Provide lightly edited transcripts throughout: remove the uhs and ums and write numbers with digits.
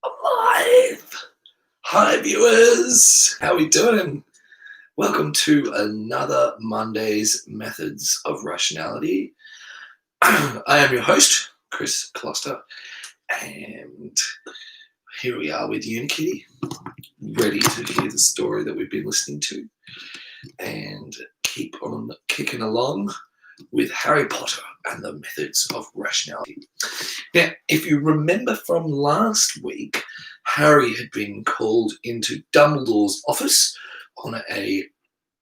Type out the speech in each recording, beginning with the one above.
Alive! Hi viewers, how are we doing? Welcome to another Monday's Methods of Rationality. I am your host, Chris Closter, and here we are with Unikitty, ready to hear the story that we've been listening to and keep on kicking along with Harry Potter and the Methods of Rationality. Now, if you remember from last week, Harry had been called into Dumbledore's office on a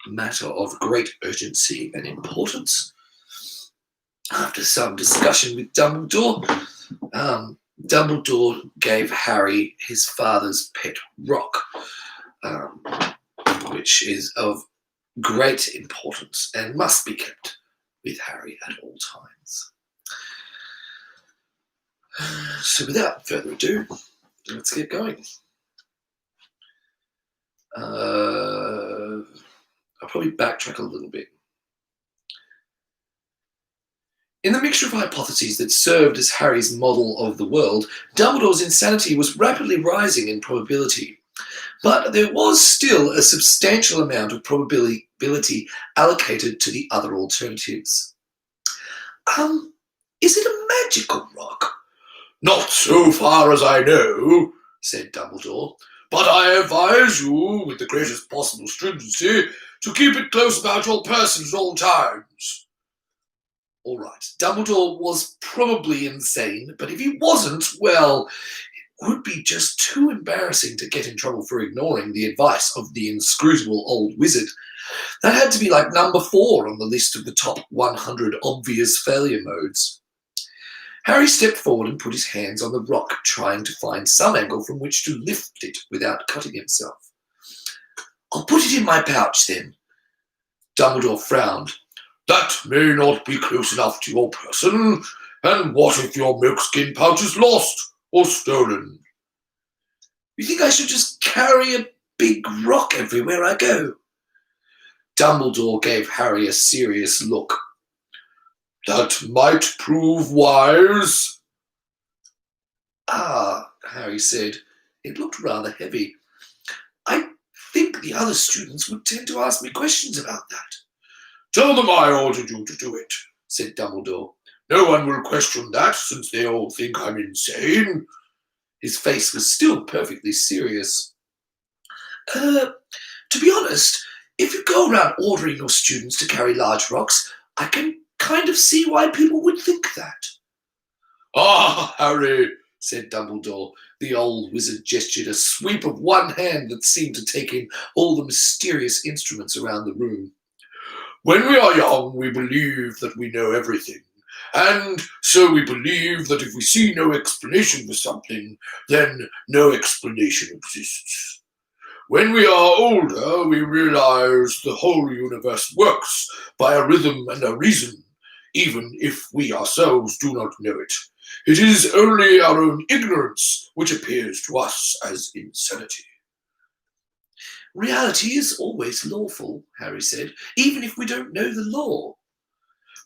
matter of great urgency and importance. After some discussion with Dumbledore, Dumbledore gave Harry his father's pet rock, which is of great importance and must be kept with Harry at all times. So without further ado, let's get going. I'll probably backtrack a little bit. In the mixture of hypotheses that served as Harry's model of the world, Dumbledore's insanity was rapidly rising in probability. But there was still a substantial amount of probability allocated to the other alternatives. Is it a magical rock? Not so far as I know, said Dumbledore, but I advise you, with the greatest possible stringency, to keep it close about your person at all times. All right, Dumbledore was probably insane, but if he wasn't, well, it would be just too embarrassing to get in trouble for ignoring the advice of the inscrutable old wizard. That had to be like number 4 on the list of the top 100 obvious failure modes. Harry stepped forward and put his hands on the rock, trying to find some angle from which to lift it without cutting himself. I'll put it in my pouch then. Dumbledore frowned. That may not be close enough to your person, and what if your milkskin pouch is lost or stolen? You think I should just carry a big rock everywhere I go? Dumbledore gave Harry a serious look. That might prove wise. Harry said. It looked rather heavy. I think the other students would tend to ask me questions about that. Tell them I ordered you to do it, said Dumbledore. No one will question that, since they all think I'm insane. His face was still perfectly serious. To be honest, if you go around ordering your students to carry large rocks, I can kind of see why people would think that. Ah, Harry, said Dumbledore. The old wizard gestured a sweep of one hand that seemed to take in all the mysterious instruments around the room. When we are young, we believe that we know everything, and so we believe that if we see no explanation for something, then no explanation exists. When we are older, we realize the whole universe works by a rhythm and a reason, even if we ourselves do not know it. It is only our own ignorance which appears to us as insanity. Reality is always lawful, Harry said, even if we don't know the law.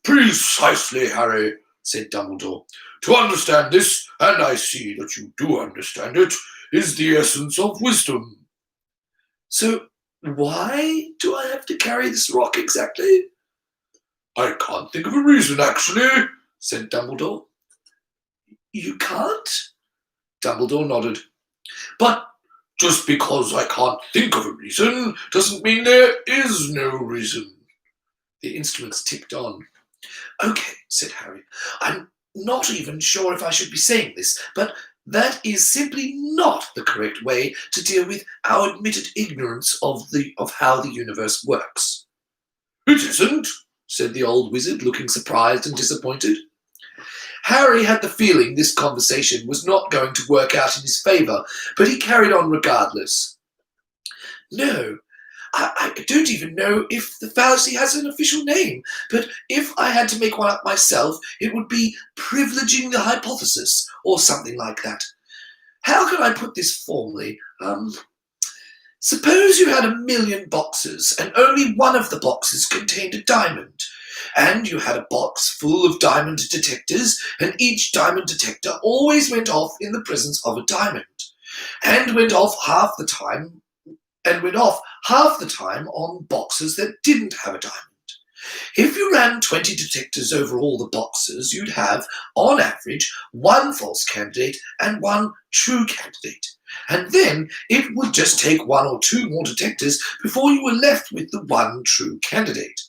Precisely, Harry, said Dumbledore. To understand this, and I see that you do understand it, is the essence of wisdom. So why do I have to carry this rock exactly? I can't think of a reason, actually, said Dumbledore. You can't? Dumbledore nodded. But just because I can't think of a reason doesn't mean there is no reason. The instruments ticked on. Okay, said Harry. I'm not even sure if I should be saying this, but that is simply not the correct way to deal with our admitted ignorance of how the universe works. It isn't, said the old wizard, looking surprised and disappointed. Harry had the feeling this conversation was not going to work out in his favour, but he carried on regardless. No, I don't even know if the fallacy has an official name, but if I had to make one up myself, it would be privileging the hypothesis, or something like that. How can I put this formally? Suppose you had 1,000,000 boxes, and only one of the boxes contained a diamond. And you had a box full of diamond detectors, and each diamond detector always went off in the presence of a diamond, and went off half the time on boxes that didn't have a diamond. If you ran 20 detectors over all the boxes, you'd have, on average, one false candidate and one true candidate. And then it would just take one or two more detectors before you were left with the one true candidate.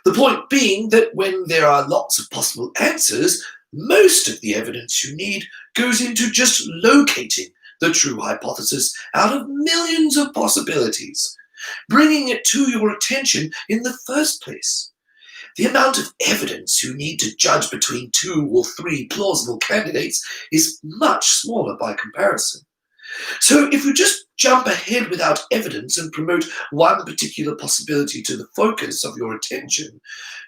The point being that when there are lots of possible answers, most of the evidence you need goes into just locating the true hypothesis out of millions of possibilities, bringing it to your attention in the first place. The amount of evidence you need to judge between 2 or 3 plausible candidates is much smaller by comparison. So if you just jump ahead without evidence and promote one particular possibility to the focus of your attention,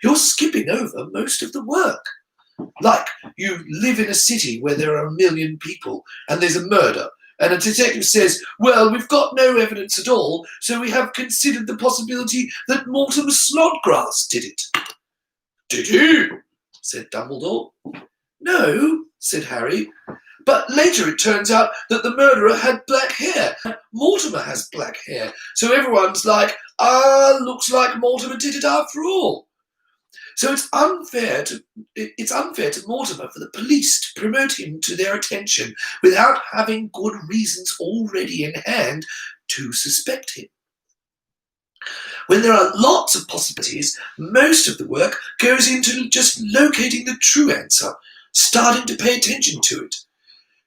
you're skipping over most of the work. Like you live in a city where there are 1 million people and there's a murder, and a detective says, well, we've got no evidence at all, so we have considered the possibility that Mortimer Snodgrass did it. Did he? Said Dumbledore. No, said Harry. But later it turns out that the murderer had black hair. Mortimer has black hair. So everyone's like, looks like Mortimer did it after all. So it's unfair to Mortimer for the police to promote him to their attention without having good reasons already in hand to suspect him. When there are lots of possibilities, most of the work goes into just locating the true answer, starting to pay attention to it.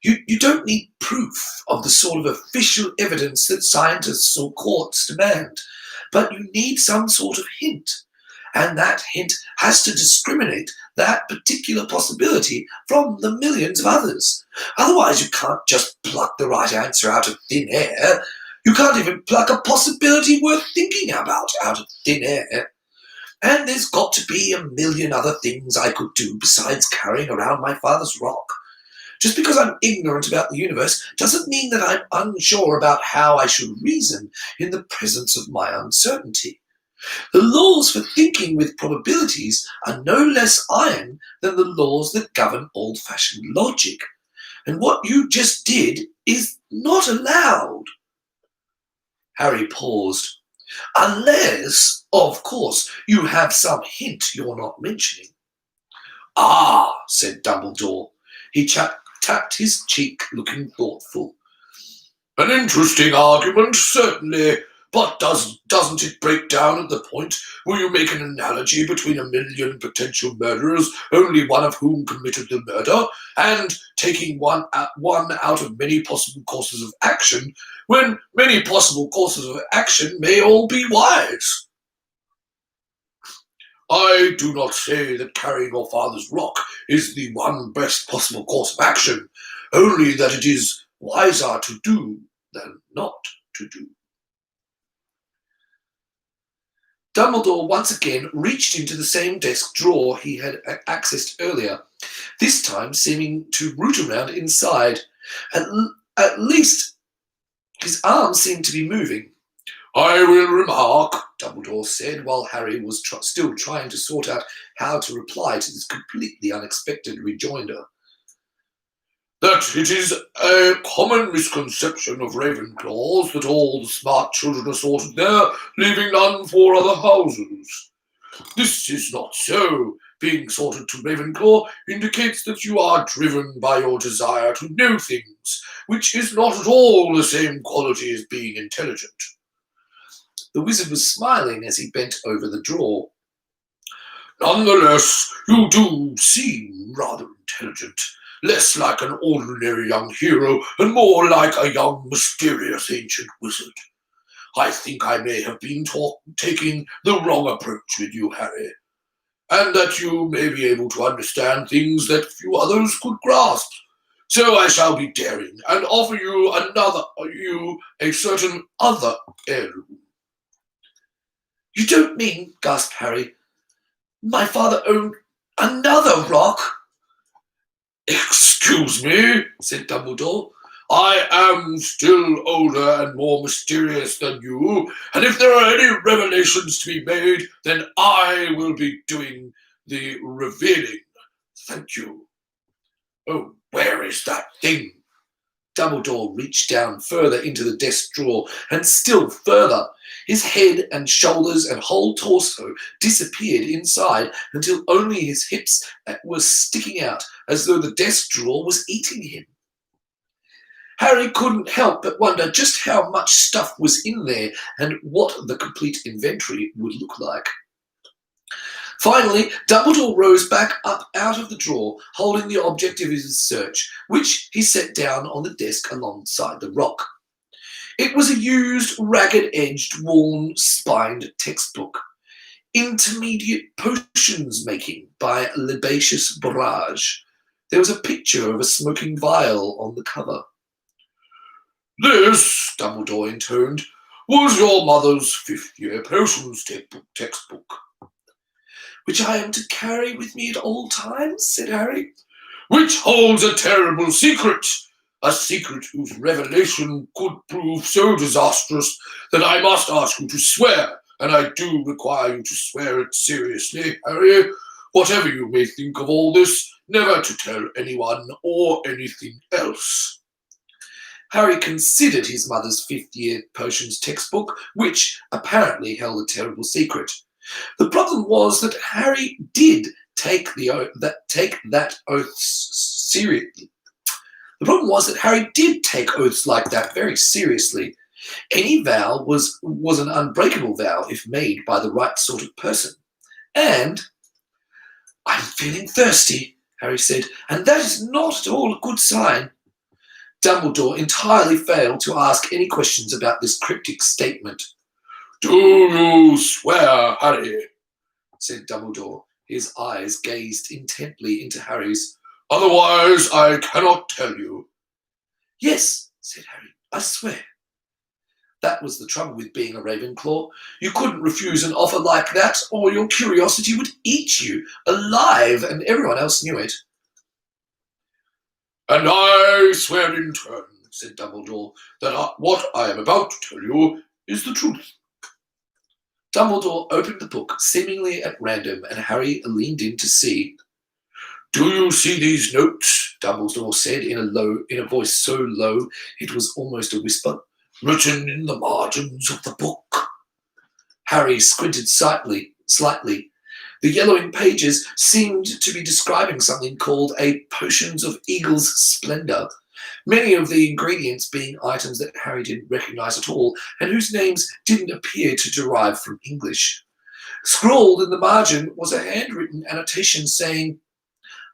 You don't need proof of the sort of official evidence that scientists or courts demand, but you need some sort of hint. And that hint has to discriminate that particular possibility from the millions of others. Otherwise, you can't just pluck the right answer out of thin air. You can't even pluck a possibility worth thinking about out of thin air. And there's got to be 1 million other things I could do besides carrying around my father's rock. Just because I'm ignorant about the universe doesn't mean that I'm unsure about how I should reason in the presence of my uncertainty. The laws for thinking with probabilities are no less iron than the laws that govern old-fashioned logic. And what you just did is not allowed. Harry paused. Unless, of course, you have some hint you're not mentioning. Ah, said Dumbledore. He tapped his cheek, looking thoughtful. An interesting argument, certainly, but doesn't it break down at the point where you make an analogy between 1 million potential murderers, only one of whom committed the murder, and taking one out of many possible courses of action, when many possible courses of action may all be wise? I do not say that carrying your father's rock is the one best possible course of action, only that it is wiser to do than not to do. Dumbledore once again reached into the same desk drawer he had accessed earlier, this time seeming to root around inside. At least his arms seemed to be moving. I will remark, Dumbledore said, while Harry was still trying to sort out how to reply to this completely unexpected rejoinder, that it is a common misconception of Ravenclaws that all the smart children are sorted there, leaving none for other houses. This is not so. Being sorted to Ravenclaw indicates that you are driven by your desire to know things, which is not at all the same quality as being intelligent. The wizard was smiling as he bent over the drawer. Nonetheless, you do seem rather intelligent. Less like an ordinary young hero and more like a young, mysterious ancient wizard. I think I may have been taking the wrong approach with you, Harry, and that you may be able to understand things that few others could grasp. So I shall be daring and offer you a certain other heirloom. You don't mean, gasped Harry, my father owned another rock? Excuse me, said Dumbledore. I am still older and more mysterious than you, and if there are any revelations to be made, then I will be doing the revealing. Thank you. Oh, where is that thing? Dumbledore reached down further into the desk drawer, and still further. His head and shoulders and whole torso disappeared inside until only his hips were sticking out, as though the desk drawer was eating him. Harry couldn't help but wonder just how much stuff was in there and what the complete inventory would look like. Finally, Dumbledore rose back up out of the drawer, holding the object of his search, which he set down on the desk alongside the rock. It was a used, ragged-edged, worn-spined textbook. Intermediate Potions Making by Libaceous Barrage. There was a picture of a smoking vial on the cover. This, Dumbledore intoned, was your mother's fifth-year potions textbook. Which I am to carry with me at all times, said Harry. Which holds a terrible secret. A secret whose revelation could prove so disastrous that I must ask you to swear, and I do require you to swear it seriously, Harry, whatever you may think of all this, never to tell anyone or anything else. Harry considered his mother's fifth-year potions textbook, which apparently held a terrible secret. The problem was that Harry did take that oath seriously. The problem was that Harry did take oaths like that very seriously. Any vow was an unbreakable vow if made by the right sort of person. And I'm feeling thirsty, Harry said, and that is not at all a good sign. Dumbledore entirely failed to ask any questions about this cryptic statement. Do you swear, Harry? Said Dumbledore. His eyes gazed intently into Harry's. Otherwise I cannot tell you. Yes, said Harry, I swear. That was the trouble with being a Ravenclaw. You couldn't refuse an offer like that, or your curiosity would eat you alive, and everyone else knew it. And I swear in turn, said Dumbledore, that what I am about to tell you is the truth. Dumbledore opened the book, seemingly at random, and Harry leaned in to see. Do you see these notes? Dumbledore said in a voice so low it was almost a whisper. Written in the margins of the book. Harry squinted slightly. The yellowing pages seemed to be describing something called a Potions of Eagle's Splendor, many of the ingredients being items that Harry didn't recognize at all and whose names didn't appear to derive from English. Scrawled in the margin was a handwritten annotation saying,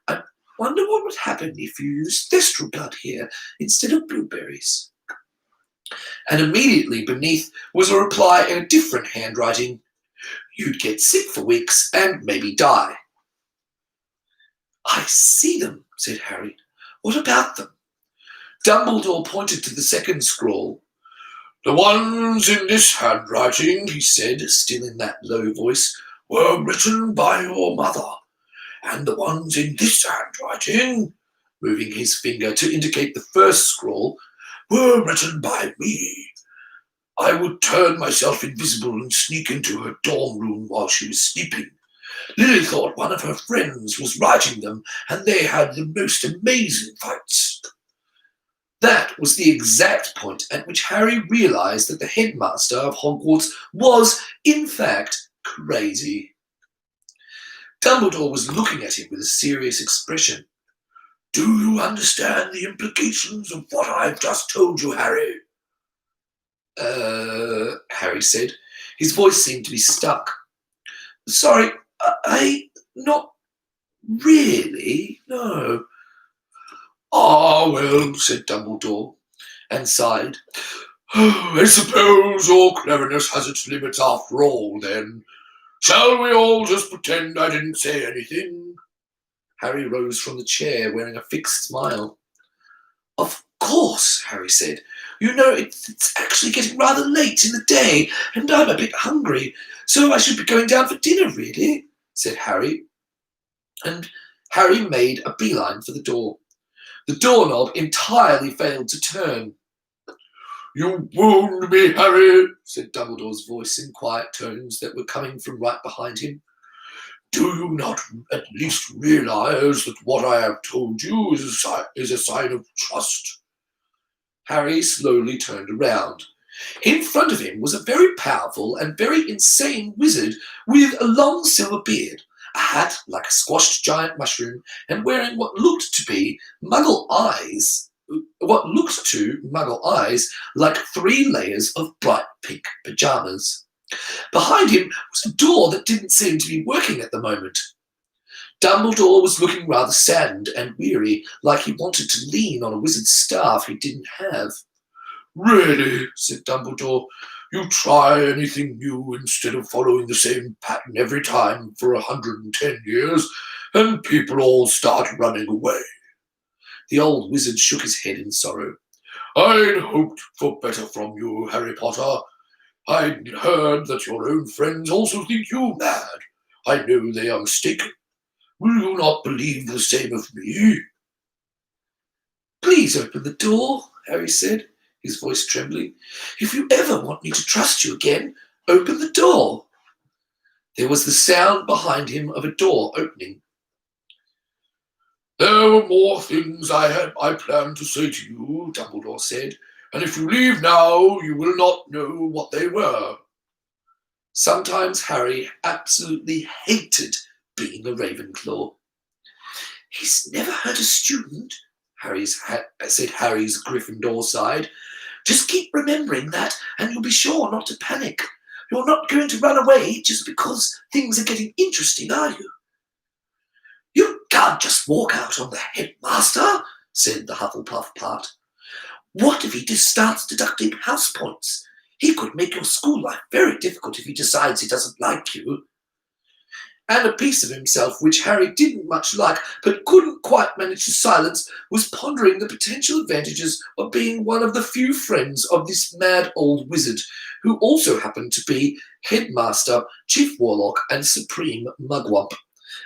I wonder what would happen if you used thestral blood here instead of blueberries. And immediately beneath was a reply in a different handwriting. You'd get sick for weeks and maybe die. I see them, said Harry. What about them? Dumbledore pointed to the second scrawl. The ones in this handwriting, he said, still in that low voice, were written by your mother. And the ones in this handwriting, moving his finger to indicate the first scrawl, were written by me. I would turn myself invisible and sneak into her dorm room while she was sleeping. Lily thought one of her friends was writing them, and they had the most amazing fights. That was the exact point at which Harry realized that the headmaster of Hogwarts was, in fact, crazy. Dumbledore was looking at him with a serious expression. Do you understand the implications of what I've just told you, Harry? Harry said. His voice seemed to be stuck. Sorry, I not really, no. Ah, well, said Dumbledore, and sighed. I suppose your cleverness has its limits after all, then. Shall we all just pretend I didn't say anything? Harry rose from the chair, wearing a fixed smile. Of course, Harry said. You know, it's actually getting rather late in the day, and I'm a bit hungry, so I should be going down for dinner, really, said Harry. And Harry made a beeline for the door. The doorknob entirely failed to turn. "You wound me, Harry," said Dumbledore's voice in quiet tones that were coming from right behind him. "Do you not at least realize that what I have told you is a sign of trust?" Harry slowly turned around. In front of him was a very powerful and very insane wizard with a long silver beard, a hat like a squashed giant mushroom, and wearing what looked to Muggle eyes like 3 layers of bright pink pajamas. Behind him was a door that didn't seem to be working at the moment. Dumbledore was looking rather saddened and weary, like he wanted to lean on a wizard's staff he didn't have. "Really," said Dumbledore, "you try anything new instead of following the same pattern every time for 110 years, and people all start running away." The old wizard shook his head in sorrow. "I'd hoped for better from you, Harry Potter. I'd heard that your own friends also think you mad. I know they are mistaken. Will you not believe the same of me?" "Please open the door," Harry said, his voice trembling. "If you ever want me to trust you again, open the door." There was the sound behind him of a door opening. "There were more things I planned to say to you," Dumbledore said, "and if you leave now, you will not know what they were." Sometimes Harry absolutely hated being a Ravenclaw. "He's never hurt a student," said Harry's Gryffindor side. "Just keep remembering that, and you'll be sure not to panic. You're not going to run away just because things are getting interesting, are you?" "You can't just walk out on the headmaster," said the Hufflepuff part. "What if he just starts deducting house points? He could make your school life very difficult if he decides he doesn't like you." And a piece of himself which Harry didn't much like but couldn't quite manage to silence was pondering the potential advantages of being one of the few friends of this mad old wizard, who also happened to be headmaster, chief warlock, and supreme mugwump.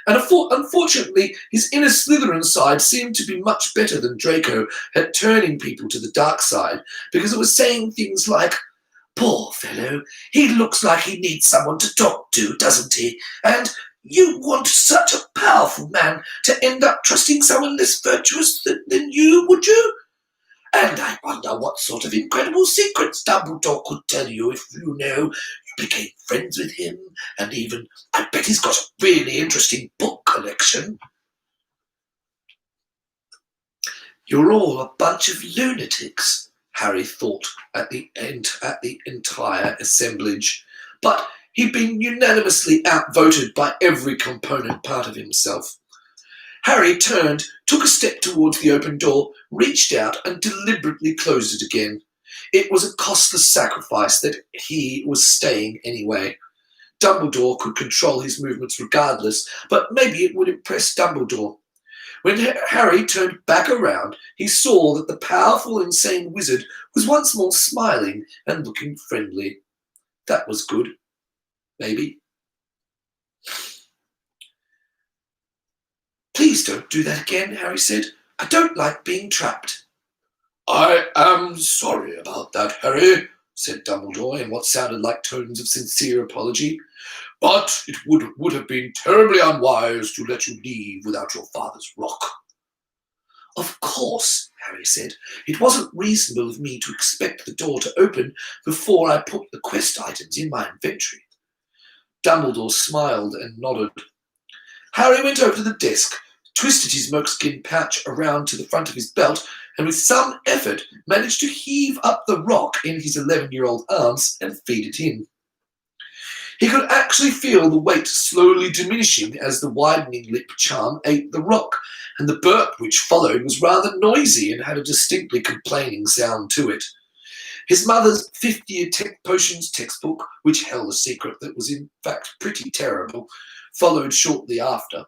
And unfortunately, his inner Slytherin side seemed to be much better than Draco at turning people to the dark side, because it was saying things like, "Poor fellow, he looks like he needs someone to talk to, doesn't he? And you want such a powerful man to end up trusting someone less virtuous than you, would you? And I wonder what sort of incredible secrets Dumbledore could tell you if you became friends with him, and even, I bet he's got a really interesting book collection." "You're all a bunch of lunatics," Harry thought at the entire assemblage, but he'd been unanimously outvoted by every component part of himself. Harry turned, took a step towards the open door, reached out and deliberately closed it again. It was a costless sacrifice that he was staying anyway. Dumbledore could control his movements regardless, but maybe it would impress Dumbledore. When Harry turned back around, he saw that the powerful, insane wizard was once more smiling and looking friendly. That was good. Maybe. "Please don't do that again," Harry said. "I don't like being trapped." "I am sorry about that, Harry," said Dumbledore in what sounded like tones of sincere apology. "But it would have been terribly unwise to let you leave without your father's rock." "Of course," Harry said. "It wasn't reasonable of me to expect the door to open before I put the quest items in my inventory." Dumbledore smiled and nodded. Harry went over to the desk, twisted his moleskin pouch around to the front of his belt, and with some effort managed to heave up the rock in his 11-year-old arms and feed it in. He could actually feel the weight slowly diminishing as the widening lip charm ate the rock, and the burp which followed was rather noisy and had a distinctly complaining sound to it. His mother's 50-year potions textbook, which held a secret that was in fact pretty terrible, followed shortly after.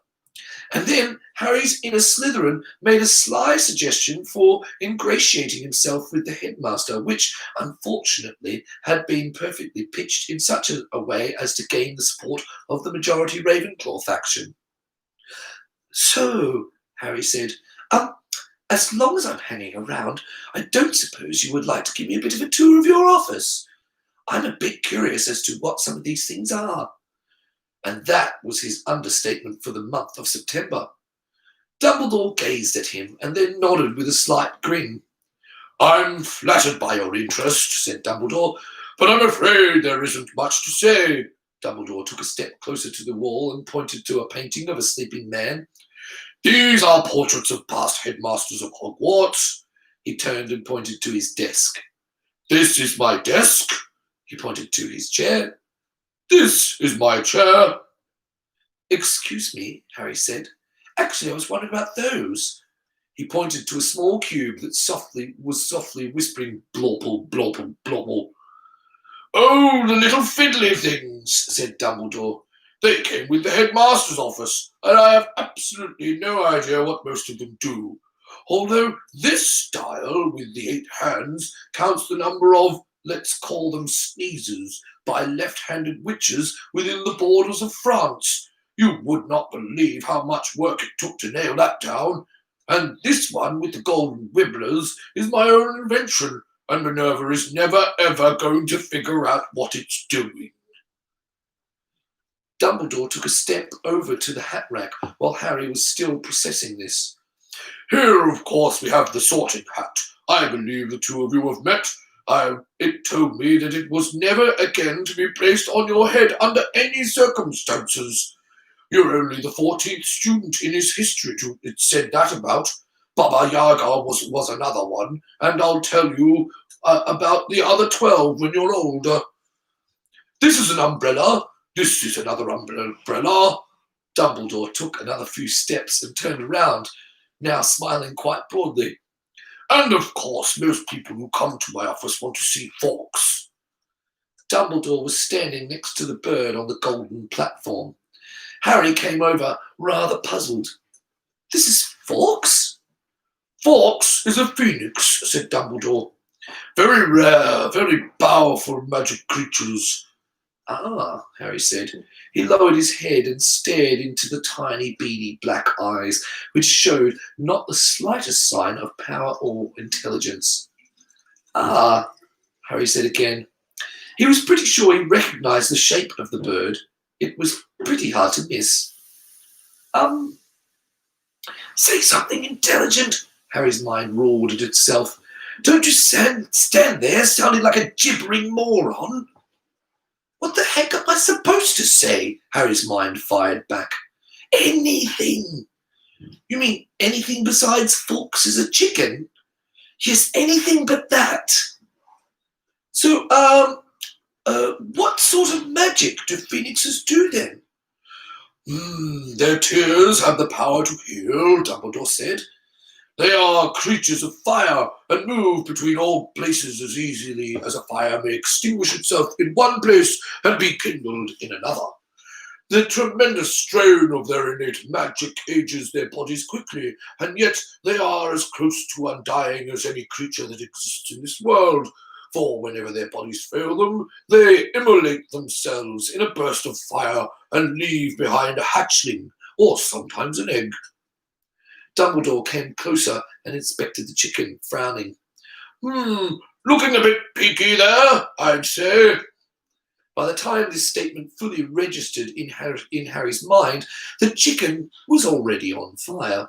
And then Harry's inner Slytherin made a sly suggestion for ingratiating himself with the headmaster, which, unfortunately, had been perfectly pitched in such a way as to gain the support of the majority Ravenclaw faction. "So," Harry said, As long as I'm hanging around, I don't suppose you would like to give me a bit of a tour of your office. I'm a bit curious as to what some of these things are. And that was his understatement for the month of September. Dumbledore gazed at him and then nodded with a slight grin. I'm flattered by your interest, said Dumbledore, but I'm afraid there isn't much to say. Dumbledore took a step closer to the wall and pointed to a painting of a sleeping man. These are portraits of past headmasters of Hogwarts. He turned and pointed to his desk. This is my desk. He pointed to his chair. This is my chair. Excuse me, Harry said. Actually, I was wondering about those. He pointed to a small cube that was softly whispering blorple, blorple, blorple. Oh, the little fiddly things, said Dumbledore. They came with the headmaster's office, and I have absolutely no idea what most of them do. Although this style with the 8 hands counts the number of, let's call them sneezes, by left-handed witches within the borders of France. You would not believe how much work it took to nail that down. And this one with the golden wibblers is my own invention, and Minerva is never ever going to figure out what it's doing. Dumbledore took a step over to the hat rack while Harry was still processing this. Here, of course, we have the sorting hat. I believe the two of you have met. It told me that it was never again to be placed on your head under any circumstances. You're only the 14th student in his history it said that about. Baba Yaga was another one, and I'll tell you about the other 12 when you're older. This is an umbrella. This is another umbrella. Dumbledore took another few steps and turned around, now smiling quite broadly. And of course, most people who come to my office want to see Fawkes. Dumbledore was standing next to the bird on the golden platform. Harry came over, rather puzzled. This is Fawkes? Fawkes is a phoenix, said Dumbledore. Very rare, very powerful magic creatures. Ah, Harry said. He lowered his head and stared into the tiny, beady black eyes, which showed not the slightest sign of power or intelligence. Ah, Harry said again. He was pretty sure he recognized the shape of the bird. It was pretty hard to miss. Say something intelligent, Harry's mind roared at itself. Don't you stand there sounding like a gibbering moron. What the heck am I supposed to say? Harry's mind fired back. Anything. You mean anything besides Fawkes is a chicken? Yes, anything but that. So, what sort of magic do phoenixes do then? Their tears have the power to heal, Dumbledore said. They are creatures of fire and move between all places as easily as a fire may extinguish itself in one place and be kindled in another. The tremendous strain of their innate magic ages their bodies quickly, and yet they are as close to undying as any creature that exists in this world. For whenever their bodies fail them, they immolate themselves in a burst of fire and leave behind a hatchling, or sometimes an egg. Dumbledore came closer and inspected the chicken, frowning. Looking a bit peaky there, I'd say. By the time this statement fully registered in Harry's mind, the chicken was already on fire.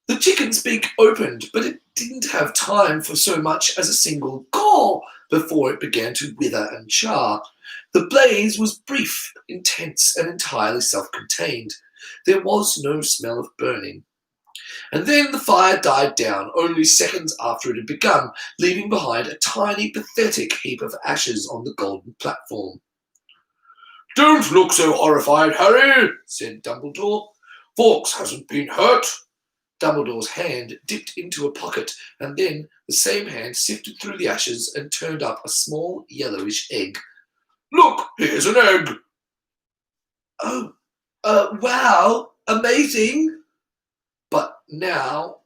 The chicken's beak opened, but it didn't have time for so much as a single caw before it began to wither and char. The blaze was brief, intense, and entirely self-contained. There was no smell of burning. And then the fire died down only seconds after it had begun, leaving behind a tiny, pathetic heap of ashes on the golden platform. Don't look so horrified, Harry, said Dumbledore. Fawkes hasn't been hurt. Dumbledore's hand dipped into a pocket, and then the same hand sifted through the ashes and turned up a small yellowish egg. Look, here's an egg. Oh, wow, amazing. But now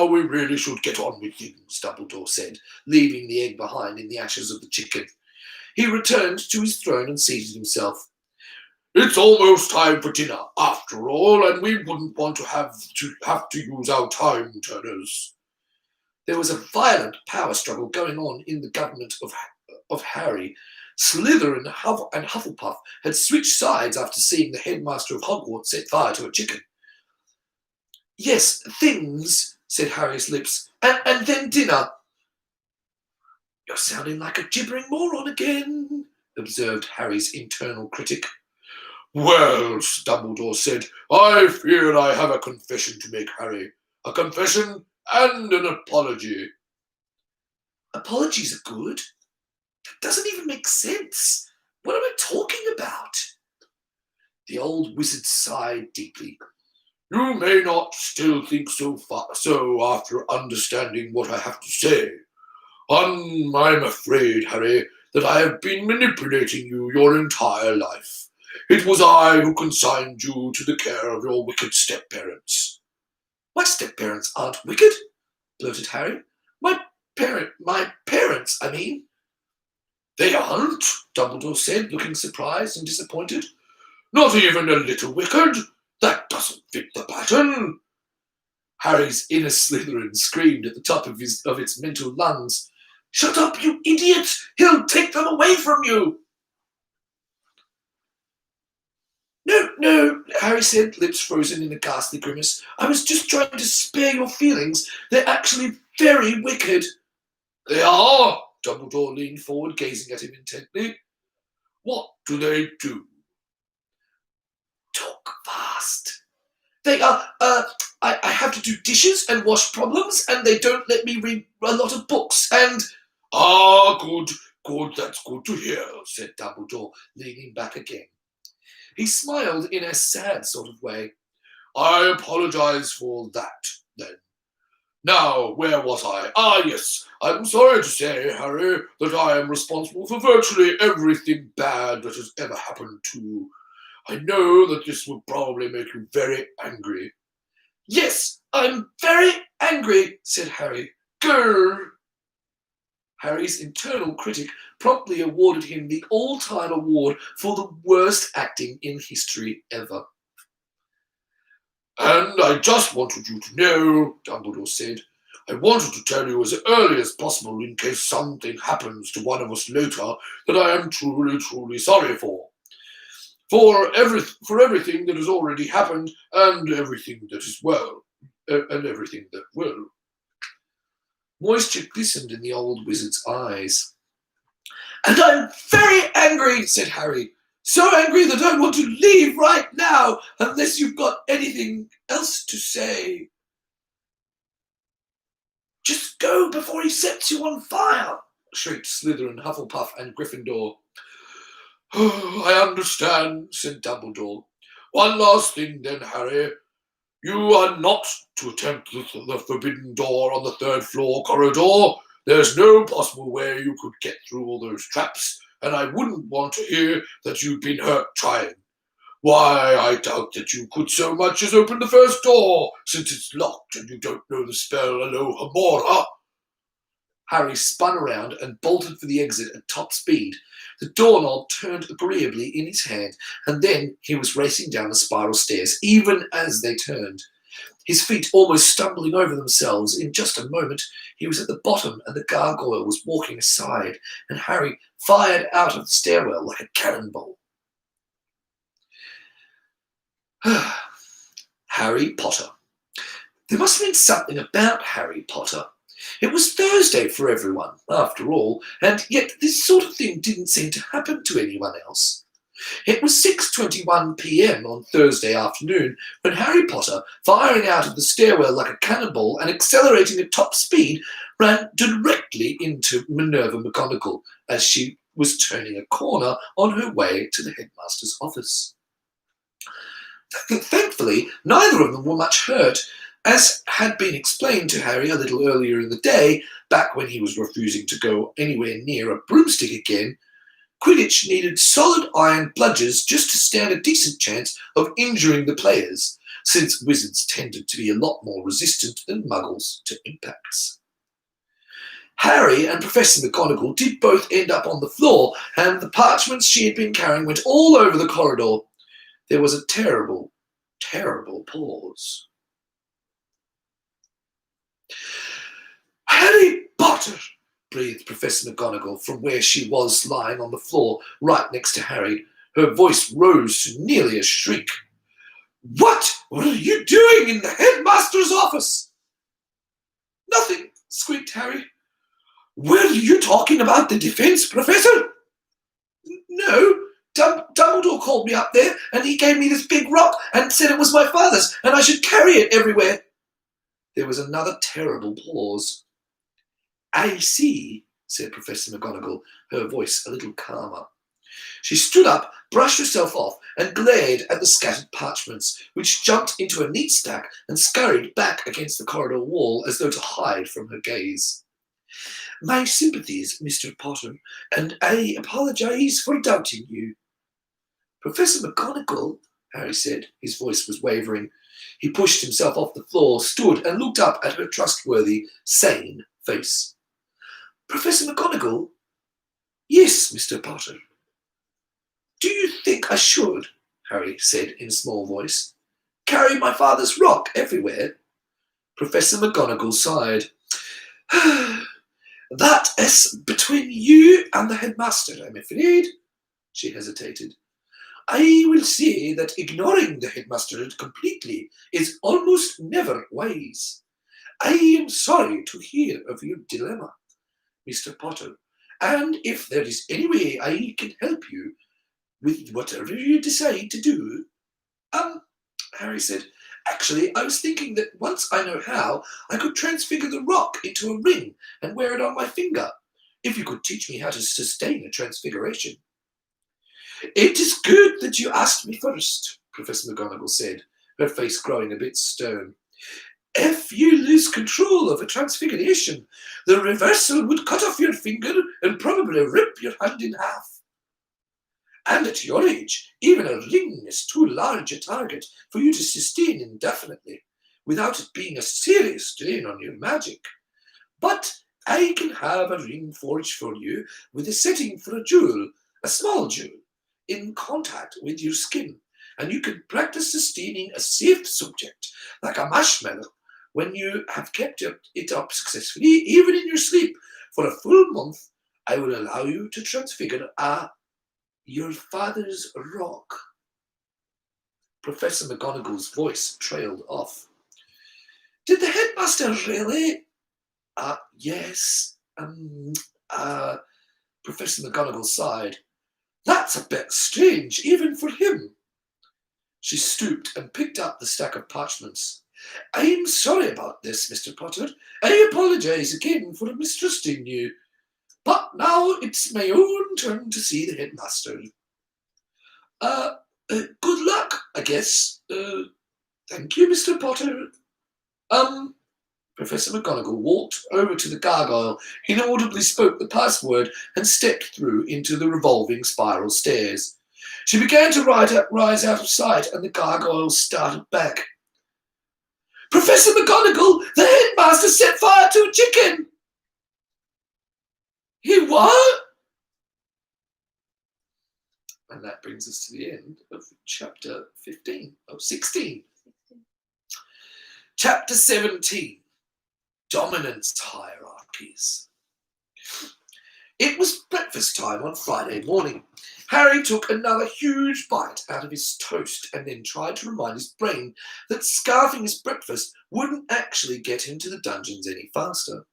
we really should get on with things, Dumbledore said, leaving the egg behind in the ashes of the chicken. He returned to his throne and seated himself. It's almost time for dinner, after all, and we wouldn't want to have to use our time turners. There was a violent power struggle going on in the government of Harry. Slytherin and Hufflepuff had switched sides after seeing the headmaster of Hogwarts set fire to a chicken. Yes, things, said Harry's lips, and then dinner. You're sounding like a gibbering moron again, observed Harry's internal critic. Well, Dumbledore said, I fear I have a confession to make, Harry. A confession and an apology. Apologies are good. That doesn't even make sense. What am I talking about? The old wizard sighed deeply. You may not still think so after understanding what I have to say. I'm afraid, Harry, that I have been manipulating you your entire life. It was I who consigned you to the care of your wicked step-parents. My step-parents aren't wicked, blurted Harry. My parents, I mean. They aren't, Dumbledore said, looking surprised and disappointed. Not even a little wicked. That doesn't fit the pattern. Harry's inner Slytherin screamed at the top of its mental lungs. Shut up, you idiot! He'll take them away from you! No, Harry said, lips frozen in a ghastly grimace. I was just trying to spare your feelings. They're actually very wicked. They are? Dumbledore leaned forward, gazing at him intently. What do they do? Talk fast. They are, I have to do dishes and wash problems, and they don't let me read a lot of books, and... Ah, good, that's good to hear, said Dumbledore, leaning back again. He smiled in a sad sort of way. I apologize for that, then. Now, where was I? Ah, yes, I'm sorry to say, Harry, that I am responsible for virtually everything bad that has ever happened to you. I know that this will probably make you very angry. Yes, I'm very angry, said Harry. Grr. Harry's internal critic promptly awarded him the all-time award for the worst acting in history ever. And I just wanted you to know, Dumbledore said, I wanted to tell you as early as possible in case something happens to one of us later that I am truly, truly sorry for. For everything that has already happened and everything that is and everything that will. Moisture glistened in the old wizard's eyes. And I'm very angry, said Harry. So angry that I want to leave right now, unless you've got anything else to say. Just go before he sets you on fire, shrieked Slytherin, Hufflepuff, and Gryffindor. Oh, I understand, said Dumbledore. One last thing then, Harry. You are not to attempt the forbidden door on the third-floor corridor. There's no possible way you could get through all those traps, and I wouldn't want to hear that you've been hurt trying. Why, I doubt that you could so much as open the first door, since it's locked and you don't know the spell Alohomora. Harry spun around and bolted for the exit at top speed. The doorknob turned agreeably in his hand, and then he was racing down the spiral stairs, even as they turned. His feet almost stumbling over themselves. In just a moment, he was at the bottom, and the gargoyle was walking aside, and Harry fired out of the stairwell like a cannonball. Harry Potter. There must have been something about Harry Potter. It was Thursday for everyone, after all, and yet this sort of thing didn't seem to happen to anyone else. It was 6:21 p.m. on Thursday afternoon when Harry Potter, firing out of the stairwell like a cannonball and accelerating at top speed, ran directly into Minerva McGonagall as she was turning a corner on her way to the headmaster's office. Thankfully, neither of them were much hurt. As had been explained to Harry a little earlier in the day, back when he was refusing to go anywhere near a broomstick again, Quidditch needed solid iron bludgers just to stand a decent chance of injuring the players, since wizards tended to be a lot more resistant than muggles to impacts. Harry and Professor McGonagall did both end up on the floor, and the parchments she had been carrying went all over the corridor. There was a terrible, terrible pause. "Harry Potter!" breathed Professor McGonagall from where she was lying on the floor right next to Harry. Her voice rose to nearly a shriek. What are you doing in the headmaster's office?" "Nothing," squeaked Harry. "Were you talking about the defense, Professor?" "No. Dumbledore called me up there and he gave me this big rock and said it was my father's and I should carry it everywhere." There was another terrible pause. "I see," said Professor McGonagall, her voice a little calmer. She stood up, brushed herself off, and glared at the scattered parchments, which jumped into a neat stack and scurried back against the corridor wall as though to hide from her gaze. "My sympathies, Mr. Potter, and I apologize for doubting you." "Professor McGonagall," Harry said. His voice was wavering. He pushed himself off the floor, stood, and looked up at her trustworthy, sane face. "Professor McGonagall?" "Yes, Mr. Potter." "Do you think I should," Harry said in a small voice, "carry my father's rock everywhere?" Professor McGonagall sighed. "That is between you and the headmaster, I'm afraid." She hesitated. "I will say that ignoring the headmaster completely is almost never wise. I am sorry to hear of your dilemma, Mr. Potter, and if there is any way I can help you with whatever you decide to do." Harry said, "Actually, I was thinking that once I know how, I could transfigure the rock into a ring and wear it on my finger, if you could teach me how to sustain a transfiguration." "It is good that you asked me first," Professor McGonagall said, her face growing a bit stern. "If you lose control of a transfiguration, the reversal would cut off your finger and probably rip your hand in half. And at your age, even a ring is too large a target for you to sustain indefinitely, without it being a serious strain on your magic. But I can have a ring forged for you with a setting for a jewel, a small jewel, in contact with your skin, and you can practice sustaining a safe subject, like a marshmallow, when you have kept it up successfully, even in your sleep, for a full month. I will allow you to transfigure your father's rock." Professor McGonagall's voice trailed off. "Did the headmaster really?" Yes. Professor McGonagall sighed. "That's a bit strange, even for him." She stooped and picked up the stack of parchments. "I'm sorry about this, Mr. Potter. I apologize again for mistrusting you. But now it's my own turn to see the headmaster. Good luck, I guess. Thank you, Mr. Potter." Professor McGonagall walked over to the gargoyle, inaudibly spoke the password, and stepped through into the revolving spiral stairs. She began to rise out of sight, and the gargoyle started back. "Professor McGonagall, the headmaster set fire to a chicken." "He what?" And that brings us to the end of chapter 16. Chapter 17, Dominance Hierarchies. It was breakfast time on Friday morning. Harry took another huge bite out of his toast and then tried to remind his brain that scarfing his breakfast wouldn't actually get him to the dungeons any faster.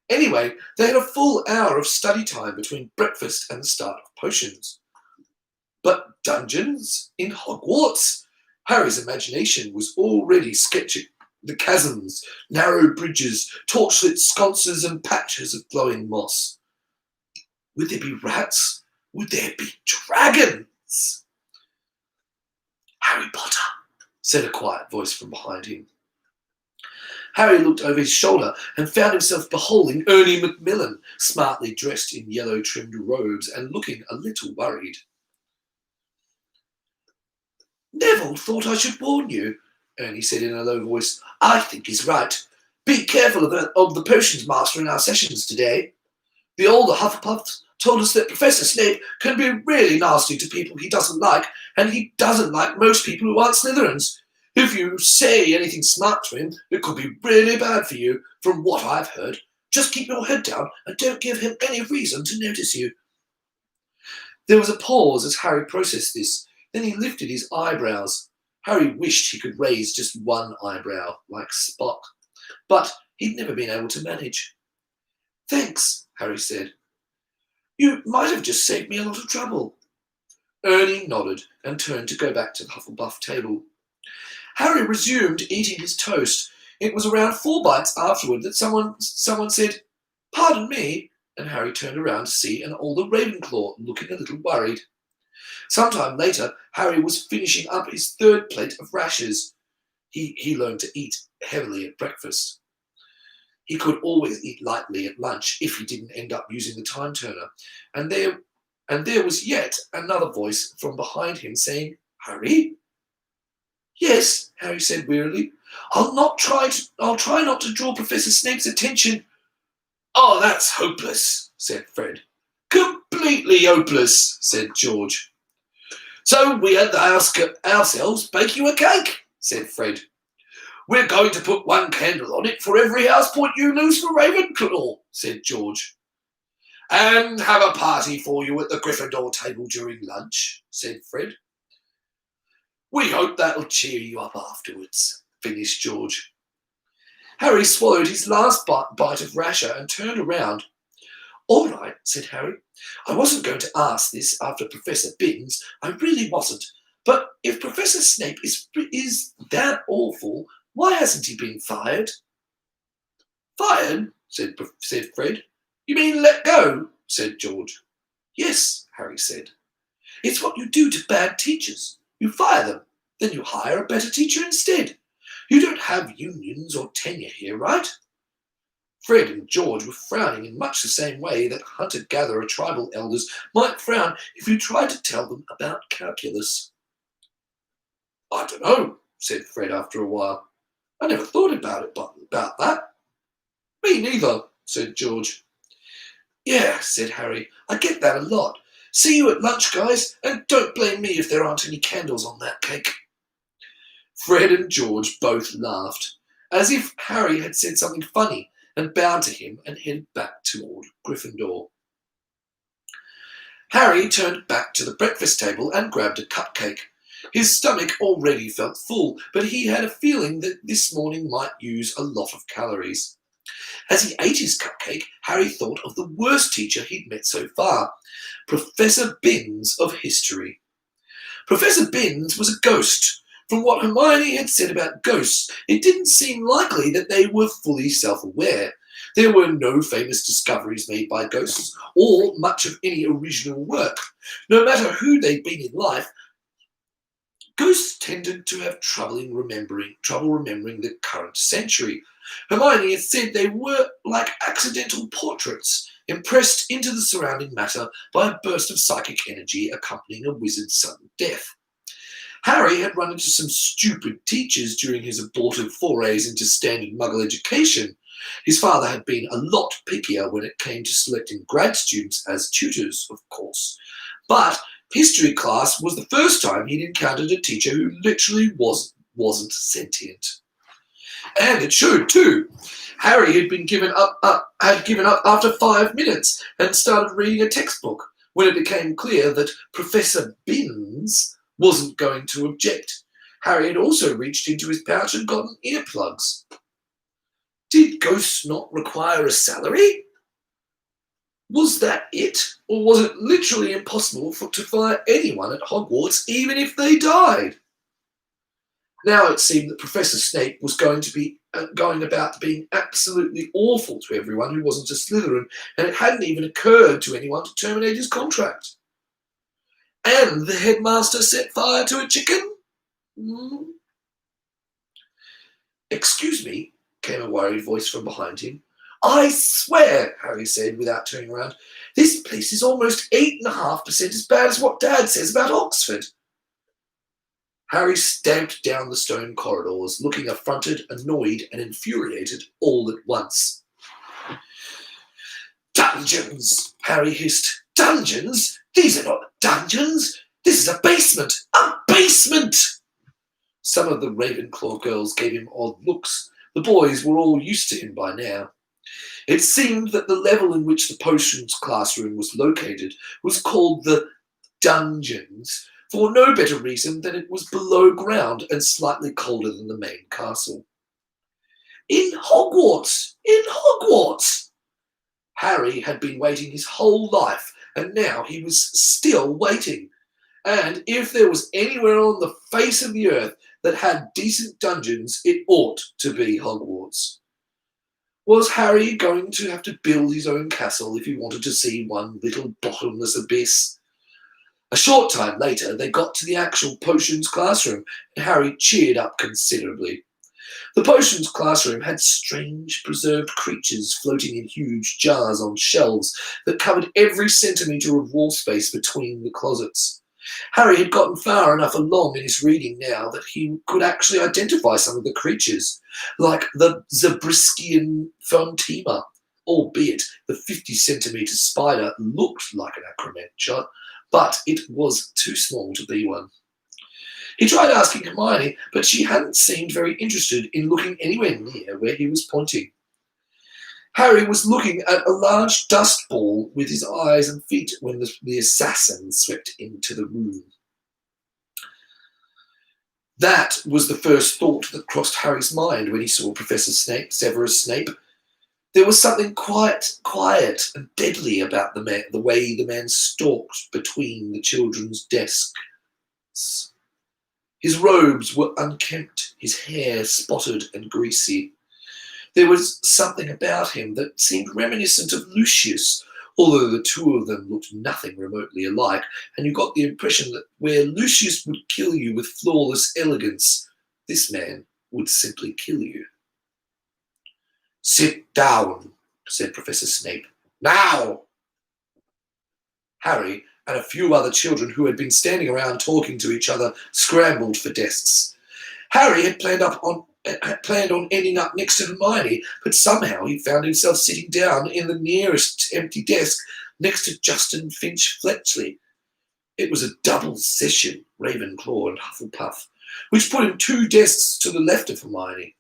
Anyway, they had a full hour of study time between breakfast and the start of potions. But dungeons in Hogwarts? Harry's imagination was already sketching the chasms, narrow bridges, torchlit sconces, and patches of glowing moss. Would there be rats? Would there be dragons? "Harry Potter," said a quiet voice from behind him. Harry looked over his shoulder and found himself beholding Ernie Macmillan, smartly dressed in yellow-trimmed robes and looking a little worried. "Neville thought I should warn you," Ernie said in a low voice. "I think he's right. Be careful of the potions master in our sessions today. The older Hufflepuffs told us that Professor Snape can be really nasty to people he doesn't like, and he doesn't like most people who aren't Slytherins. If you say anything smart to him, it could be really bad for you, from what I've heard. Just keep your head down and don't give him any reason to notice you." There was a pause as Harry processed this. Then he lifted his eyebrows. Harry wished he could raise just one eyebrow, like Spock. But he'd never been able to manage. "Thanks," Harry said. "You might have just saved me a lot of trouble." Ernie nodded and turned to go back to the Hufflepuff table. Harry resumed eating his toast. It was around 4 bites afterward that someone said, "Pardon me," and Harry turned around to see an older Ravenclaw looking a little worried. Sometime later, Harry was finishing up his 3rd plate of rashers. He learned to eat heavily at breakfast. He could always eat lightly at lunch if he didn't end up using the time turner. And there was yet another voice from behind him saying, "Harry?" "Yes," Harry said wearily. I'll try not to draw Professor Snape's attention." "Oh, that's hopeless," said Fred. "Completely hopeless," said George. "So we had ourselves bake you a cake," said Fred. "We're going to put one candle on it for every house point you lose for Ravenclaw," said George. "And have a party for you at the Gryffindor table during lunch," said Fred. "We hope that'll cheer you up afterwards," finished George. Harry swallowed his last bite of rasher and turned around. "All right," said Harry. "I wasn't going to ask this after Professor Binns. I really wasn't. But if Professor Snape is that awful, why hasn't he been fired?" "Fired?" said Fred. "You mean let go?" said George. "Yes," Harry said. "It's what you do to bad teachers. You fire them, then you hire a better teacher instead. You don't have unions or tenure here, right?" Fred and George were frowning in much the same way that hunter-gatherer tribal elders might frown if you tried to tell them about calculus. "I don't know," said Fred after a while. "I never thought about that." "Me neither," said George. "Yeah," said Harry. "I get that a lot. See you at lunch, guys, and don't blame me if there aren't any candles on that cake." Fred and George both laughed, as if Harry had said something funny, and bowed to him and headed back toward Gryffindor. Harry turned back to the breakfast table and grabbed a cupcake. His stomach already felt full, but he had a feeling that this morning might use a lot of calories. As he ate his cupcake, Harry thought of the worst teacher he'd met so far, Professor Binns of history. Professor Binns was a ghost. From what Hermione had said about ghosts, it didn't seem likely that they were fully self-aware. There were no famous discoveries made by ghosts, or much of any original work. No matter who they'd been in life, ghosts tended to have trouble remembering the current century. Hermione had said they were like accidental portraits, impressed into the surrounding matter by a burst of psychic energy accompanying a wizard's sudden death. Harry had run into some stupid teachers during his abortive forays into standard Muggle education. His father had been a lot pickier when it came to selecting grad students as tutors, of course. But history class was the first time he'd encountered a teacher who literally wasn't sentient. And it showed too. Harry had given up after 5 minutes and started reading a textbook when it became clear that Professor Binns wasn't going to object. Harry had also reached into his pouch and gotten earplugs. Did ghosts not require a salary? Was that it? Or was it literally impossible to fire anyone at Hogwarts even if they died? Now it seemed that Professor Snape was going about being absolutely awful to everyone who wasn't a Slytherin, and it hadn't even occurred to anyone to terminate his contract. And the headmaster set fire to a chicken? "Excuse me," came a worried voice from behind him. "I swear," Harry said without turning around, "this place is almost 8.5% as bad as what Dad says about Oxford." Harry stamped down the stone corridors, looking affronted, annoyed, and infuriated all at once. "Dungeons!" Harry hissed. Dungeons? These are not dungeons. This is a basement. A basement! Some of the Ravenclaw girls gave him odd looks. The boys were all used to him by now. It seemed that the level in which the potions classroom was located was called the dungeons for no better reason than it was below ground and slightly colder than the main castle. In Hogwarts! In Hogwarts! Harry had been waiting his whole life, and now he was still waiting. And if there was anywhere on the face of the earth that had decent dungeons, it ought to be Hogwarts. Was Harry going to have to build his own castle if he wanted to see one little bottomless abyss? A short time later, they got to the actual potions classroom, and Harry cheered up considerably. The potions classroom had strange preserved creatures floating in huge jars on shelves that covered every centimetre of wall space between the closets. Harry had gotten far enough along in his reading now that he could actually identify some of the creatures, like the Zabriskian Fontima, albeit the 50-centimetre spider looked like an acromantula, but it was too small to be one. He tried asking Hermione, but she hadn't seemed very interested in looking anywhere near where he was pointing. Harry was looking at a large dust ball with his eyes and feet when the assassin swept into the room. That was the first thought that crossed Harry's mind when he saw Professor Snape, Severus Snape. There was something quiet and deadly about the way the man stalked between the children's desks. His robes were unkempt, his hair spotted and greasy. There was something about him that seemed reminiscent of Lucius, although the two of them looked nothing remotely alike, and you got the impression that where Lucius would kill you with flawless elegance, this man would simply kill you. "Sit down," said Professor Snape. "Now!" Harry and a few other children who had been standing around talking to each other scrambled for desks. Harry had planned on ending up next to Hermione, but somehow he found himself sitting down in the nearest empty desk next to Justin Finch Fletchley. It was a double session, Ravenclaw and Hufflepuff, which put him 2 desks to the left of Hermione.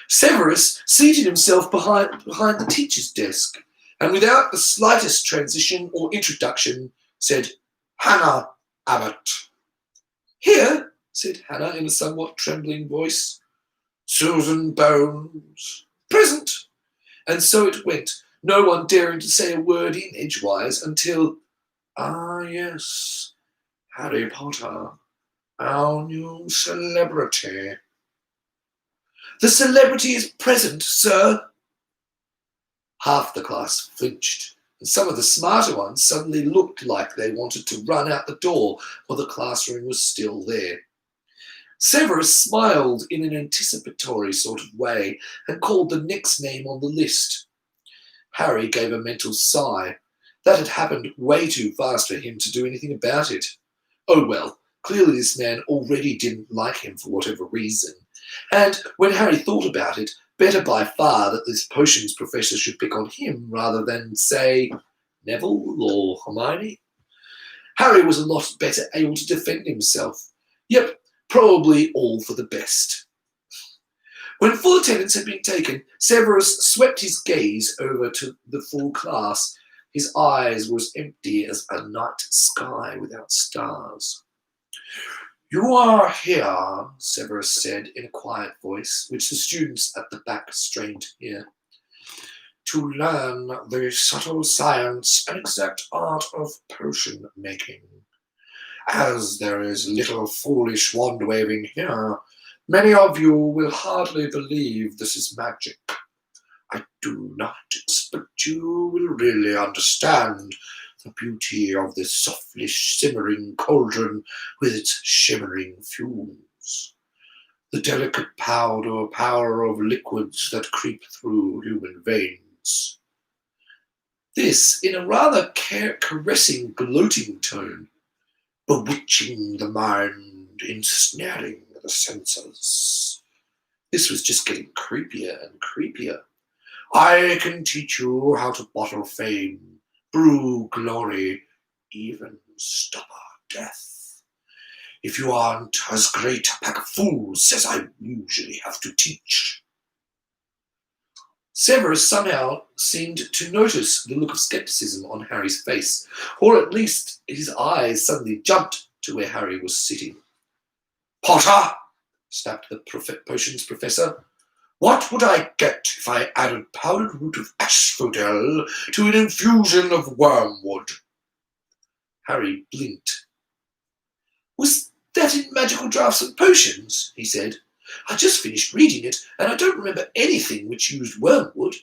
Severus seated himself behind the teacher's desk, and without the slightest transition or introduction, said, "Hannah Abbott." "Here," said Hannah in a somewhat trembling voice. "Susan Bones." "Present." And so it went, no one daring to say a word in edgewise until, "Ah, yes, Harry Potter, our new celebrity." "The celebrity is present, sir." Half the class flinched, and some of the smarter ones suddenly looked like they wanted to run out the door while the classroom was still there. Severus smiled in an anticipatory sort of way and called the next name on the list. Harry gave a mental sigh. That had happened way too fast for him to do anything about it. Oh well, clearly this man already didn't like him for whatever reason. And when Harry thought about it, better by far that this potions professor should pick on him rather than, say, Neville or Hermione. Harry was a lot better able to defend himself. Yep, probably all for the best. When full attendance had been taken, Severus swept his gaze over to the full class. His eyes were as empty as a night sky without stars. "You are here," Severus said in a quiet voice, which the students at the back strained to hear, "to learn the subtle science and exact art of potion making. As there is little foolish wand-waving here, many of you will hardly believe this is magic. I do not expect you will really understand the beauty of this softly simmering cauldron with its shimmering fumes, the delicate power of liquids that creep through human veins." This in a rather caressing, gloating tone, bewitching the mind, ensnaring the senses. This was just getting creepier and creepier. "I can teach you how to bottle fame, brew glory, even stop our death. If you aren't as great a pack of fools as I usually have to teach. Severus somehow seemed to notice the look of skepticism on Harry's face, or at least his eyes suddenly jumped to where Harry was sitting. Potter, snapped the potions professor. What would I get if I added powdered root of asphodel to an infusion of wormwood? Harry blinked. Was that in Magical Drafts and Potions? He said. I just finished reading it, and I don't remember anything which used wormwood.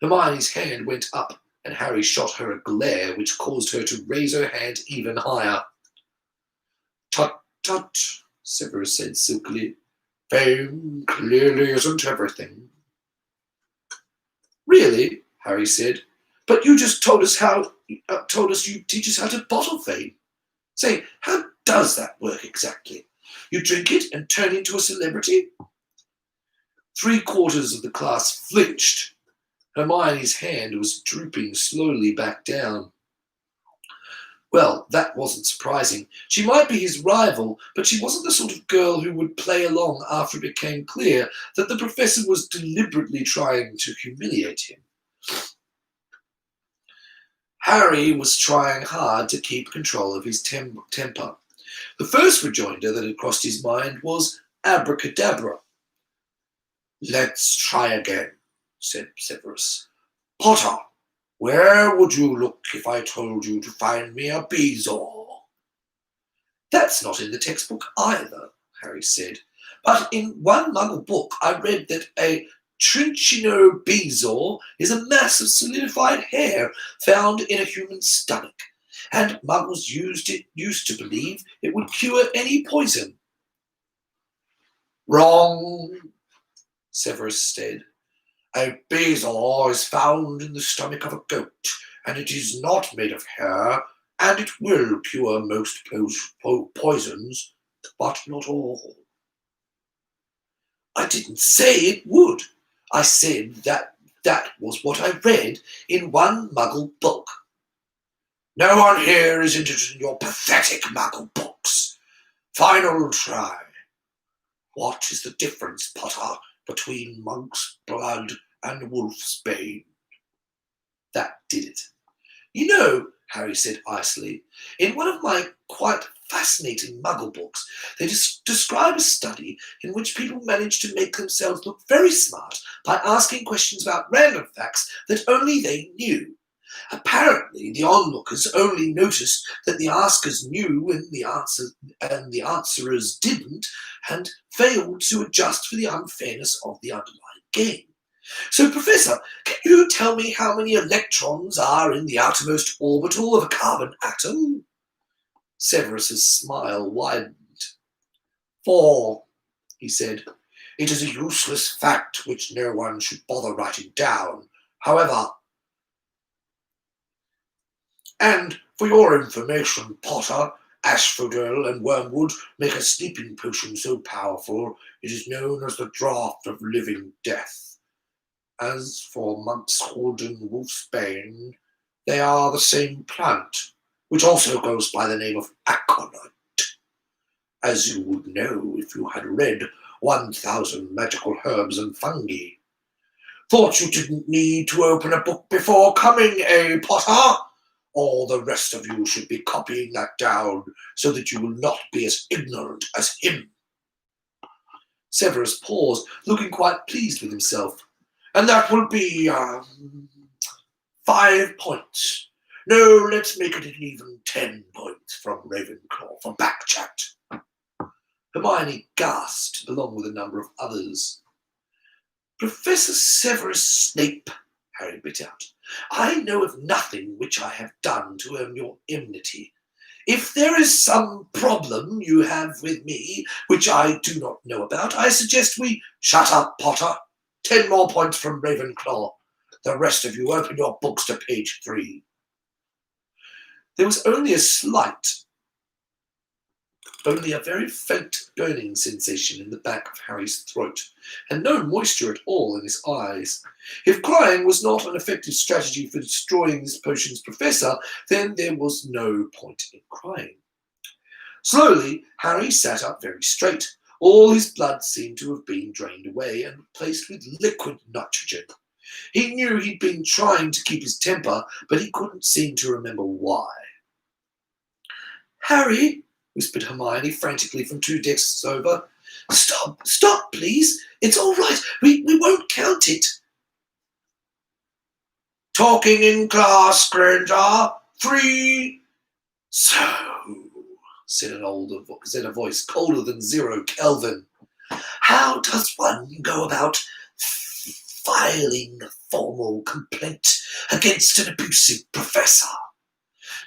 Hermione's hand went up, and Harry shot her a glare which caused her to raise her hand even higher. Tut, tut, Severus said silkily. Fame clearly isn't everything. Really? Harry said. But you just told us you teach us how to bottle fame. Say, how does that work exactly? You drink it and turn into a celebrity? 3/4 of the class flinched. Hermione's hand was drooping slowly back down. Well, that wasn't surprising. She might be his rival, but she wasn't the sort of girl who would play along after it became clear that the professor was deliberately trying to humiliate him. Harry was trying hard to keep control of his temper. The first rejoinder that had crossed his mind was abracadabra. Let's try again, said Severus. Potter, where would you look if I told you to find me a bezoar? That's not in the textbook either, Harry said. But in one Muggle book I read that a Trincino bezoar is a mass of solidified hair found in a human stomach, and Muggles used to believe it would cure any poison. Wrong, Severus said. A bezoar is found in the stomach of a goat, and it is not made of hair, and it will cure most poisons, but not all. I didn't say it would. I said that was what I read in one Muggle book. No one here is interested in your pathetic Muggle books. Final try. What is the difference, Potter, between monk's blood and wolf's bane? That did it. You know, Harry said icily, in one of my quite fascinating Muggle books, they describe a study in which people manage to make themselves look very smart by asking questions about random facts that only they knew. Apparently, the onlookers only noticed that the askers knew and the answerers didn't, and failed to adjust for the unfairness of the underlying game. So, Professor, can you tell me how many electrons are in the outermost orbital of a carbon atom? Severus's smile widened. 4, he said. It is a useless fact which no one should bother writing down. However, and for your information, Potter, asphodel and wormwood make a sleeping potion so powerful it is known as the draught of living death. As for monk's hood and wolf's bane, they are the same plant, which also goes by the name of aconite. As you would know if you had read 1,000 Magical Herbs and Fungi. Thought you didn't need to open a book before coming, eh, Potter? All the rest of you should be copying that down so that you will not be as ignorant as him. Severus paused, looking quite pleased with himself. And that will be 5 points. No, let's make it an even 10 points from Ravenclaw for back chat. Hermione gasped, along with a number of others. Professor Severus Snape, Harry bit out, I know of nothing which I have done to earn your enmity. If there is some problem you have with me, which I do not know about, I suggest we— Shut up, Potter. 10 more points from Ravenclaw. The rest of you open your books to page 3. There was only a slight only a very faint burning sensation in the back of Harry's throat, and no moisture at all in his eyes. If crying was not an effective strategy for destroying this potion's professor, then there was no point in crying. Slowly, Harry sat up very straight. All his blood seemed to have been drained away and replaced with liquid nitrogen. He knew he'd been trying to keep his temper, but he couldn't seem to remember why. "Harry," whispered Hermione frantically from 2 desks over. Stop, please. It's all right. We won't count it." "Talking in class, Granger. 3. "So," said a voice colder than 0 Kelvin, "how does one go about filing a formal complaint against an abusive professor?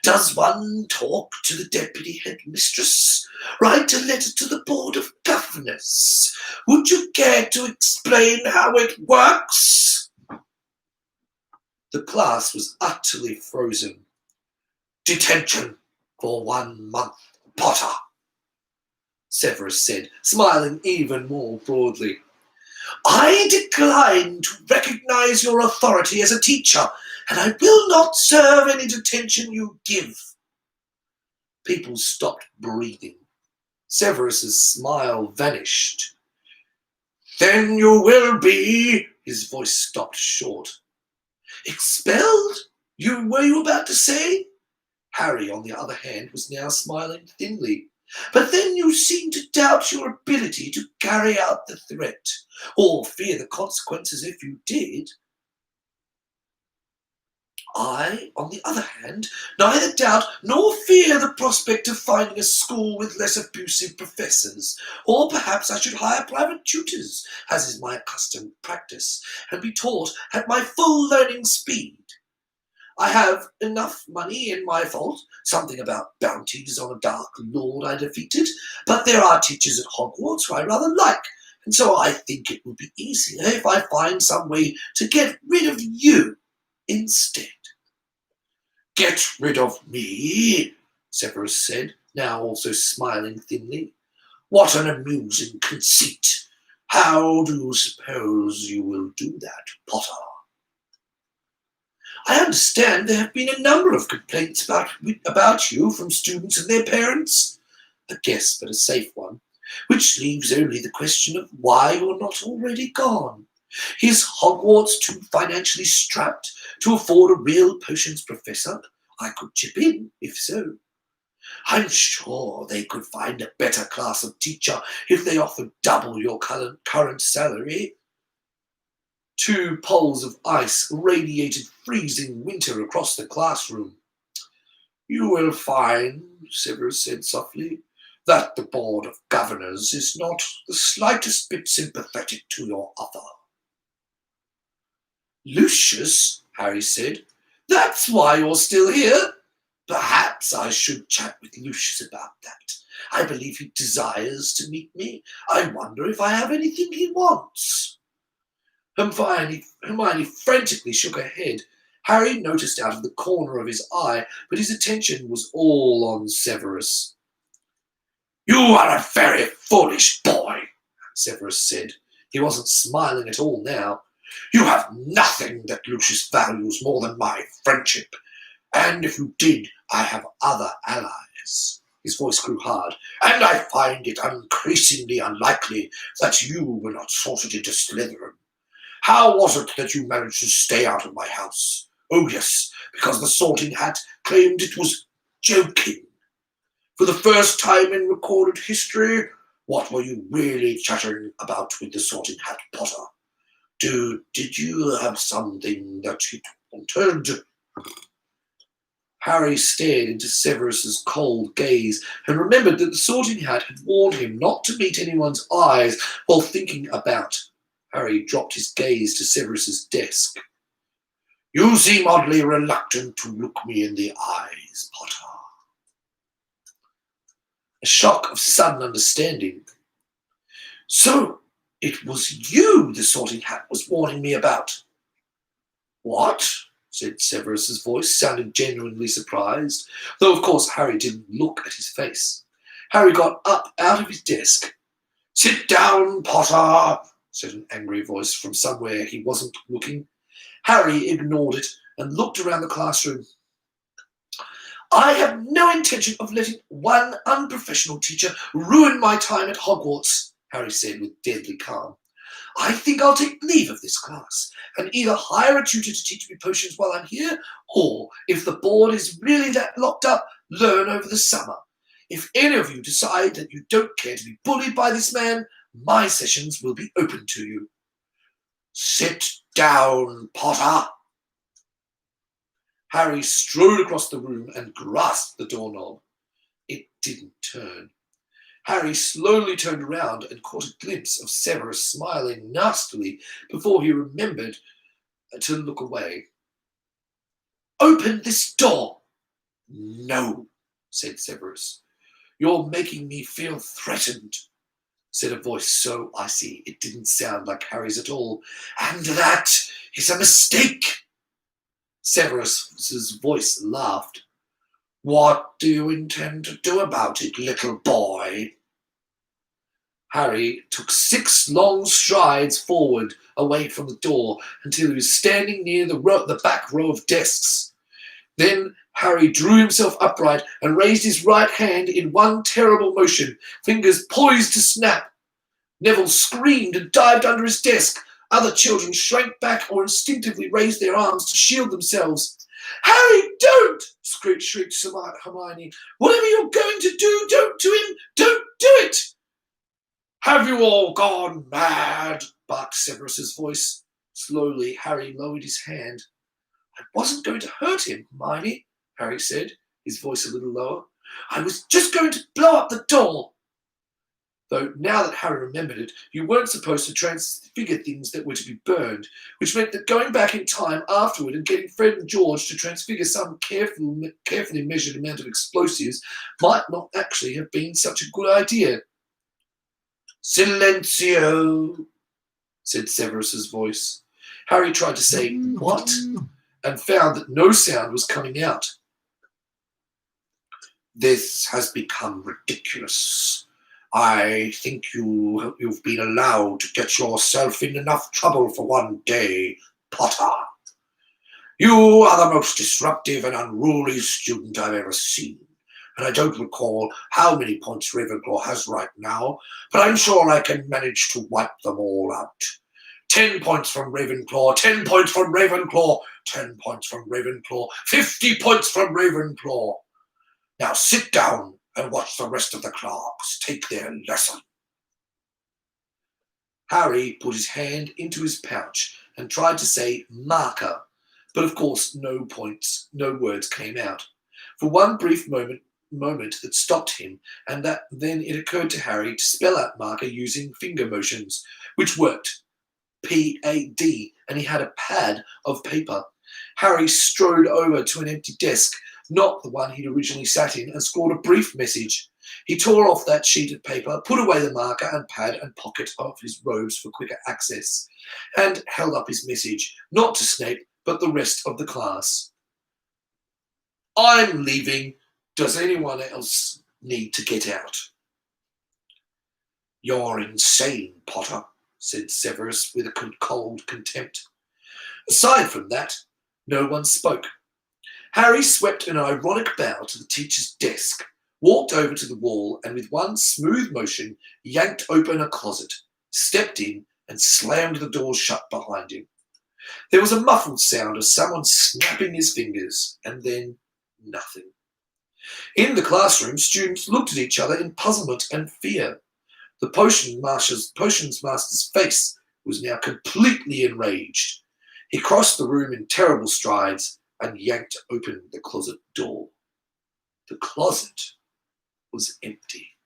Does one talk to the deputy headmistress? Write a letter to the board of governors? Would you care to explain how it works?" The class was utterly frozen. "Detention for 1 month, Potter," Severus said, smiling even more broadly. "I decline to recognize your authority as a teacher, and I will not serve any detention you give." People stopped breathing. Severus's smile vanished. "Then you will be—" His voice stopped short. "Expelled? Were you about to say?" Harry, on the other hand, was now smiling thinly. "But then you seem to doubt your ability to carry out the threat, or fear the consequences if you did." "I, on the other hand, neither doubt nor fear the prospect of finding a school with less abusive professors. Or perhaps I should hire private tutors, as is my accustomed practice, and be taught at my full learning speed. I have enough money in my vault, something about bounties on a dark lord I defeated, but there are teachers at Hogwarts who I rather like, and so I think it would be easier if I find some way to get rid of you instead." "Get rid of me?" Severus said, now also smiling thinly. "What an amusing conceit. How do you suppose you will do that, Potter?" "I understand there have been a number of complaints about you from students and their parents." "A guess, but a safe one. Which leaves only the question of why you're not already gone. Is Hogwarts too financially strapped to afford a real potions professor? I could chip in, if so." "I'm sure they could find a better class of teacher if they offered double your current salary." 2 poles of ice radiated freezing winter across the classroom. "You will find," Severus said softly, "that the board of governors is not the slightest bit sympathetic to your offer." "Lucius," Harry said, "that's why you're still here?" "Perhaps I should chat with Lucius about that. I believe he desires to meet me. I wonder if I have anything he wants." Hermione frantically shook her head. Harry noticed out of the corner of his eye, but his attention was all on Severus. "You are a very foolish boy," Severus said. He wasn't smiling at all now. "You have nothing that Lucius values more than my friendship. And if you did, I have other allies." His voice grew hard. "And I find it increasingly unlikely that you were not sorted into Slytherin. How was it that you managed to stay out of my house? Oh yes, because the Sorting Hat claimed it was joking. For the first time in recorded history, what were you really chattering about with the Sorting Hat, Potter? Did you have something that you wanted?" Harry stared into Severus's cold gaze and remembered that the Sorting Hat had warned him not to meet anyone's eyes while thinking about. Harry dropped his gaze to Severus's desk. "You seem oddly reluctant to look me in the eyes, Potter." A shock of sudden understanding. "So it was you the Sorting Hat was warning me about?" "What?" said Severus's voice, sounding genuinely surprised, though of course Harry didn't look at his face. Harry got up out of his desk. "Sit down, Potter," said an angry voice from somewhere he wasn't looking. Harry ignored it and looked around the classroom. "I have no intention of letting one unprofessional teacher ruin my time at Hogwarts," Harry said with deadly calm. "I think I'll take leave of this class and either hire a tutor to teach me potions while I'm here, or, if the board is really that locked up, learn over the summer. If any of you decide that you don't care to be bullied by this man, my sessions will be open to you." "Sit down, Potter." Harry strode across the room and grasped the doorknob. It didn't turn. Harry slowly turned around and caught a glimpse of Severus smiling nastily before he remembered to look away. "Open this door." "No," said Severus. "You're making me feel threatened," said a voice so icy it didn't sound like Harry's at all. "And that is a mistake." Severus's voice laughed. "What do you intend to do about it, little boy?" Harry took 6 long strides forward away from the door until he was standing near the back row of desks. Then Harry drew himself upright and raised his right hand in one terrible motion, fingers poised to snap. Neville screamed and dived under his desk. Other children shrank back or instinctively raised their arms to shield themselves. "Harry, don't!" shrieked Hermione. "Whatever you're going to do, don't do him! Don't do it!" "Have you all gone mad?" barked Severus's voice. Slowly, Harry lowered his hand. "I wasn't going to hurt him, Hermione," Harry said, his voice a little lower. "I was just going to blow up the door." Though now that Harry remembered it, you weren't supposed to transfigure things that were to be burned, which meant that going back in time afterward and getting Fred and George to transfigure some carefully measured amount of explosives might not actually have been such a good idea. "Silenzio," said Severus's voice. Harry tried to say, "What?" and found that no sound was coming out. "This has become ridiculous. I think you've been allowed to get yourself in enough trouble for one day, Potter. You are the most disruptive and unruly student I've ever seen, and I don't recall how many points Ravenclaw has right now, but I'm sure I can manage to wipe them all out. 10 points from Ravenclaw, 10 points from Ravenclaw, 10 points from Ravenclaw, 50 points from Ravenclaw. Now sit down and watch the rest of the class take their lesson." Harry put his hand into his pouch and tried to say marker, but of course no words came out. For one brief moment that stopped him, and then it occurred to Harry to spell out marker using finger motions, which worked. P-A-D, and he had a pad of paper. Harry strode over to an empty desk, not the one he'd originally sat in, and scored a brief message. He tore off that sheet of paper, put away the marker and pad and pocket of his robes for quicker access, and held up his message, not to Snape, but the rest of the class. "I'm leaving. Does anyone else need to get out?" "You're insane, Potter," said Severus with a cold contempt. Aside from that, no one spoke. Harry swept an ironic bow to the teacher's desk, walked over to the wall, and with one smooth motion yanked open a closet, stepped in, and slammed the door shut behind him. There was a muffled sound of someone snapping his fingers, and then nothing. In the classroom, students looked at each other in puzzlement and fear. The potions master's face was now completely enraged. He crossed the room in terrible strides and yanked open the closet door. The closet was empty.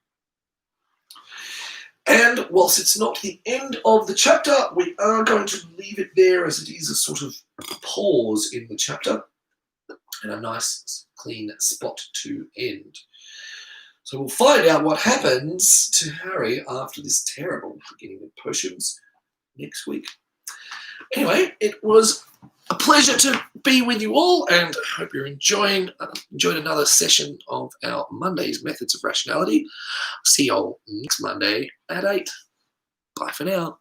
And whilst it's not the end of the chapter, we are going to leave it there as it is a sort of pause in the chapter and a nice clean spot to end. So we'll find out what happens to Harry after this terrible beginning of potions next week. Anyway, it was a pleasure to be with you all, and I hope you're enjoyed another session of our Monday's Methods of Rationality. See you all next Monday at 8. Bye for now.